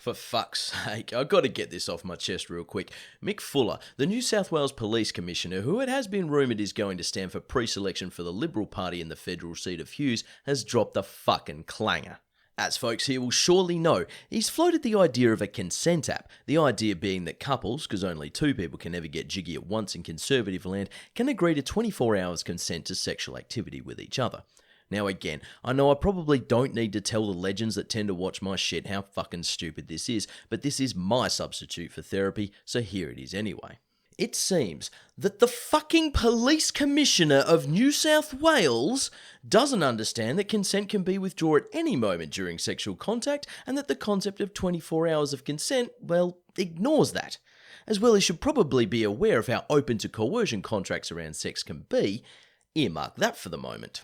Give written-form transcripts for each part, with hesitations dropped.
For fuck's sake, I've got to get this off my chest real quick. Mick Fuller, the New South Wales Police Commissioner, who it has been rumoured is going to stand for pre-selection for the Liberal Party in the federal seat of Hughes, has dropped the fucking clanger. As folks here will surely know, he's floated the idea of a consent app, the idea being that couples, because only two people can ever get jiggy at once in conservative land, can agree to 24 hours consent to sexual activity with each other. Now again, I know I probably don't need to tell the legends that tend to watch my shit how fucking stupid this is, but this is my substitute for therapy, so here it is anyway. It seems that the fucking police commissioner of New South Wales doesn't understand that consent can be withdrawn at any moment during sexual contact, and that the concept of 24 hours of consent, well, ignores that. As well, he should probably be aware of how open to coercion contracts around sex can be. Earmark that for the moment.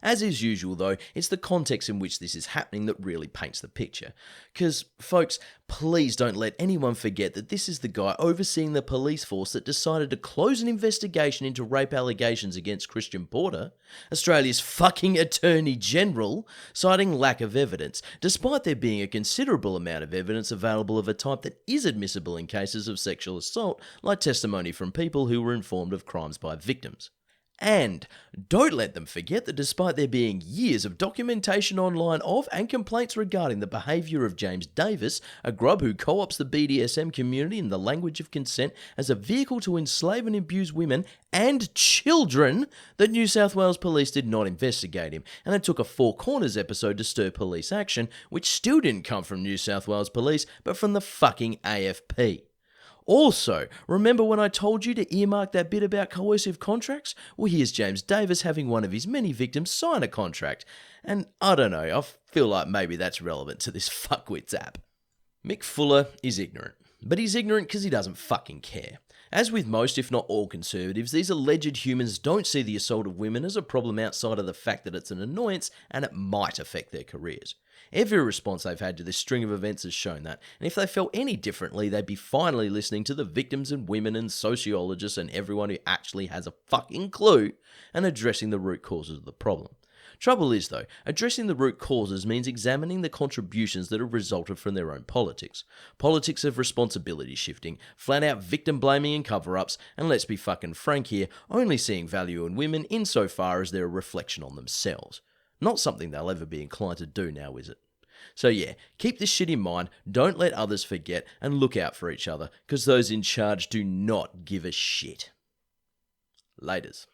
As is usual though, it's the context in which this is happening that really paints the picture. Because, folks, please don't let anyone forget that this is the guy overseeing the police force that decided to close an investigation into rape allegations against Christian Porter, Australia's fucking Attorney General, citing lack of evidence, despite there being a considerable amount of evidence available of a type that is admissible in cases of sexual assault, like testimony from people who were informed of crimes by victims. And don't let them forget that despite there being years of documentation online of and complaints regarding the behaviour of James Davis, a grub who co-opts the BDSM community in the language of consent as a vehicle to enslave and abuse women and children, that New South Wales Police did not investigate him, and it took a Four Corners episode to stir police action, which still didn't come from New South Wales Police, but from the fucking AFP. Also, remember when I told you to earmark that bit about coercive contracts? Well, here's James Davis having one of his many victims sign a contract. And I don't know, I feel like maybe that's relevant to this fuckwits app. Mick Fuller is ignorant. But he's ignorant because he doesn't fucking care. As with most, if not all conservatives, these alleged humans don't see the assault of women as a problem outside of the fact that it's an annoyance and it might affect their careers. Every response they've had to this string of events has shown that, and if they felt any differently, they'd be finally listening to the victims and women and sociologists and everyone who actually has a fucking clue and addressing the root causes of the problem. Trouble is though, addressing the root causes means examining the contributions that have resulted from their own politics. Politics of responsibility shifting, flat out victim blaming and cover-ups, and let's be fucking frank here, only seeing value in women insofar as they're a reflection on themselves. Not something they'll ever be inclined to do now, is it? So yeah, keep this shit in mind, don't let others forget, and look out for each other, because those in charge do not give a shit. Laters.